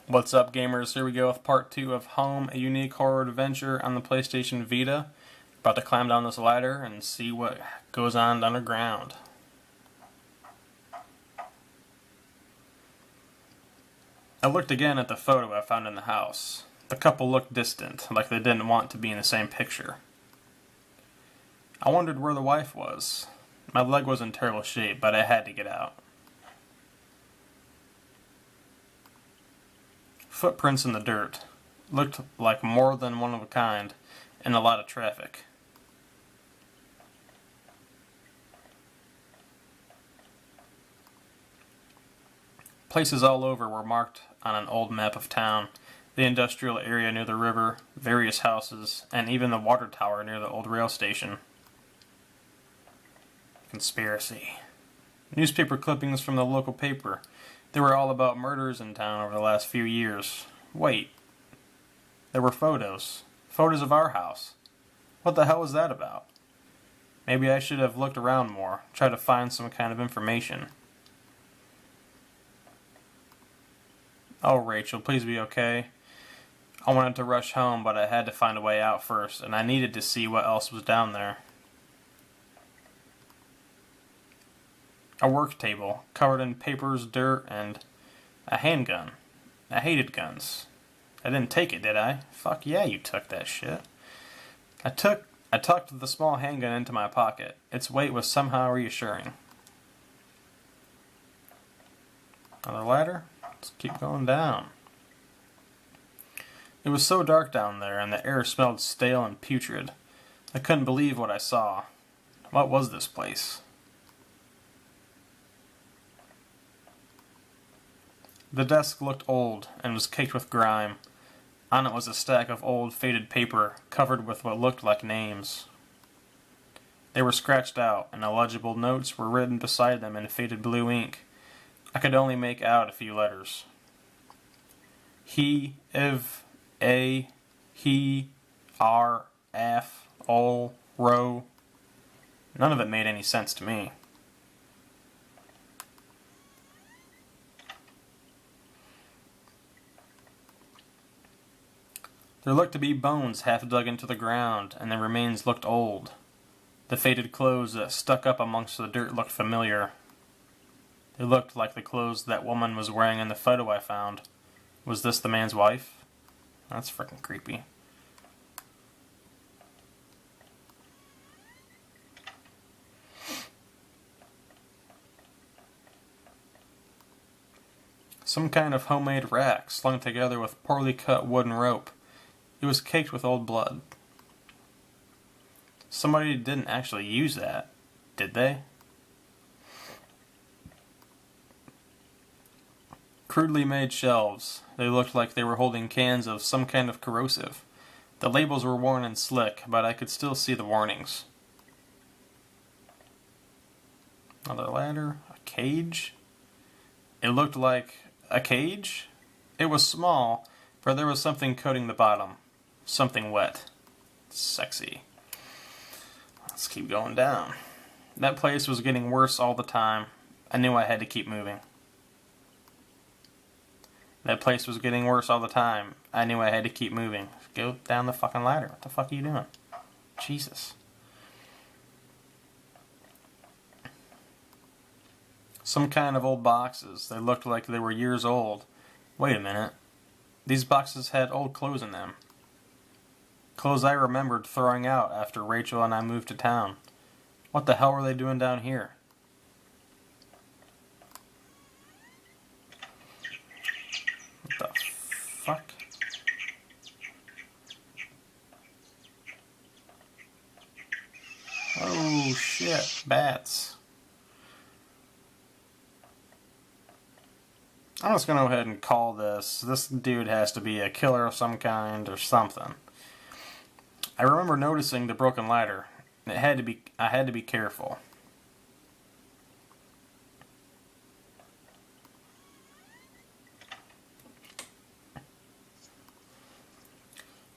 What's up, gamers? Here we go with part 2 of Home, a unique horror adventure on the PlayStation Vita. About to climb down this ladder and see what goes on underground. I looked again at the photo I found in the house. The couple looked distant, like they didn't want to be in the same picture. I wondered where the wife was. My leg was in terrible shape, but I had to get out. Footprints in the dirt. Looked like more than one of a kind, and a lot of traffic. Places all over were marked on an old map of town. The industrial area near the river, various houses, and even the water tower near the old rail station. Conspiracy. Newspaper clippings from the local paper. They were all about murders in town over the last few years. Wait. There were photos. Photos of our house. What the hell was that about? Maybe I should have looked around more, tried to find some kind of information. Oh, Rachel, please be okay. I wanted to rush home, but I had to find a way out first, and I needed to see what else was down there. A work table, covered in papers, dirt, and a handgun. I hated guns. I didn't take it, did I? Fuck yeah, you took that shit. I tucked the small handgun into my pocket. Its weight was somehow reassuring. Another ladder? Let's keep going down. It was so dark down there, and the air smelled stale and putrid. I couldn't believe what I saw. What was this place? The desk looked old and was caked with grime. On it was a stack of old, faded paper covered with what looked like names. They were scratched out, and illegible notes were written beside them in faded blue ink. I could only make out a few letters. He, Iv, A, he, R, F, Ol, Ro. None of it made any sense to me. There looked to be bones half dug into the ground, and the remains looked old. The faded clothes that stuck up amongst the dirt looked familiar. They looked like the clothes that woman was wearing in the photo I found. Was this the man's wife? That's freaking creepy. Some kind of homemade rack slung together with poorly cut wooden rope. It was caked with old blood. Somebody didn't actually use that, did they? Crudely made shelves. They looked like they were holding cans of some kind of corrosive. The labels were worn and slick, but I could still see the warnings. Another ladder. A cage? It looked like a cage? It was small, but there was something coating the bottom. Something wet. Sexy. Let's keep going down. That place was getting worse all the time. I knew I had to keep moving. That place was getting worse all the time. I knew I had to keep moving. Go down the fucking ladder. What the fuck are you doing? Jesus. Some kind of old boxes. They looked like they were years old. Wait a minute. These boxes had old clothes in them. Clothes I remembered throwing out after Rachel and I moved to town. What the hell were they doing down here? What the fuck? Oh shit, bats. I'm just gonna go ahead and call this. This dude has to be a killer of some kind or something. I remember noticing the broken ladder. I had to be careful.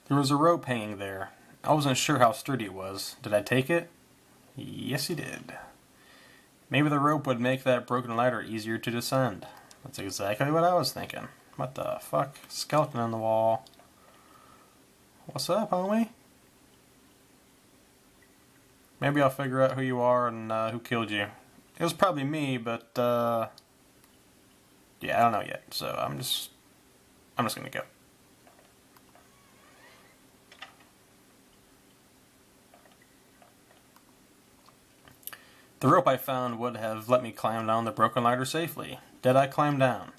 There was a rope hanging there. I wasn't sure how sturdy it was. Did I take it? Yes, he did. Maybe the rope would make that broken ladder easier to descend. That's exactly what I was thinking. What the fuck? Skeleton on the wall. What's up, homie? Maybe I'll figure out who you are and who killed you. It was probably me, but yeah, I don't know yet. So I'm just gonna go. The rope I found would have let me climb down the broken ladder safely. Did I climb down?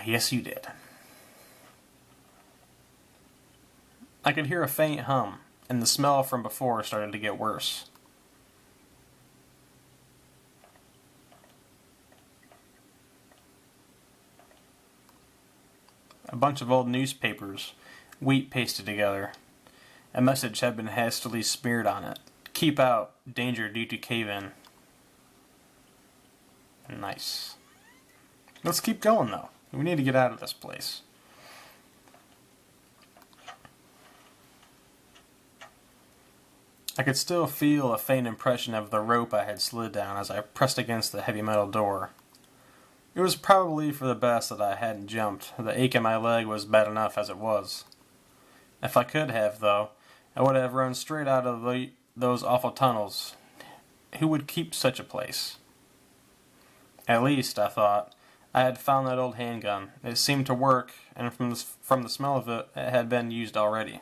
Yes, you did. I could hear a faint hum, and the smell from before started to get worse. A bunch of old newspapers, wheat pasted together. A message had been hastily smeared on it. Keep out, danger due to cave-in. Nice. Let's keep going though. We need to get out of this place. I could still feel a faint impression of the rope I had slid down as I pressed against the heavy metal door. It was probably for the best that I hadn't jumped. The ache in my leg was bad enough as it was. If I could have, though, I would have run straight out of those awful tunnels. Who would keep such a place? At least, I thought, I had found that old handgun. It seemed to work, and from the smell of it, it had been used already.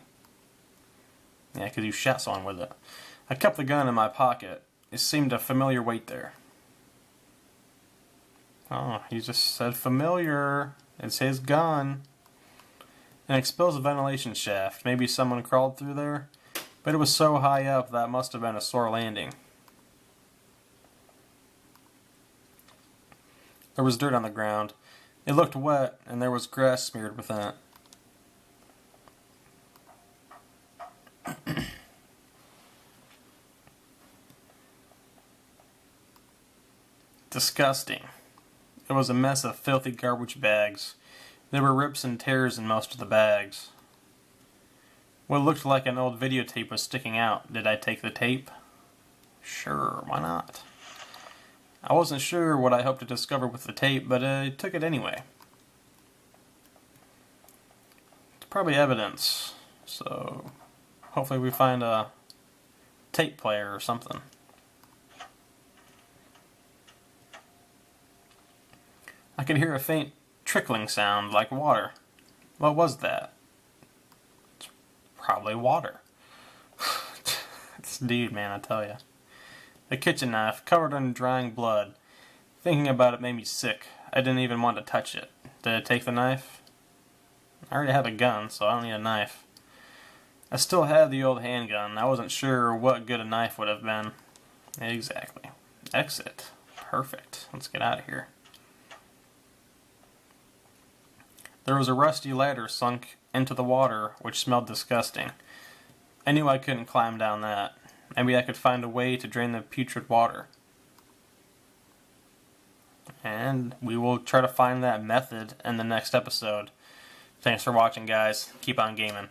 Yeah, because you shot someone with it. I kept the gun in my pocket. It seemed a familiar weight there. Oh, he just said familiar. It's his gun. An exposed ventilation shaft. Maybe someone crawled through there. But it was so high up that must have been a sore landing. There was dirt on the ground. It looked wet, and there was grass smeared within it. Disgusting. It was a mess of filthy garbage bags. There were rips and tears in most of the bags. What looked like an old videotape was sticking out. Did I take the tape? Sure, why not? I wasn't sure what I hoped to discover with the tape, but I took it anyway. It's probably evidence, so hopefully we find a tape player or something. I could hear a faint trickling sound like water. What was that? It's probably water. This dude, man, I tell you. A kitchen knife covered in drying blood. Thinking about it made me sick. I didn't even want to touch it. Did I take the knife? I already had a gun, so I don't need a knife. I still had the old handgun. I wasn't sure what good a knife would have been. Exactly. Exit. Perfect. Let's get out of here. There was a rusty ladder sunk into the water, which smelled disgusting. I knew I couldn't climb down that. Maybe I could find a way to drain the putrid water. And we will try to find that method in the next episode. Thanks for watching, guys. Keep on gaming.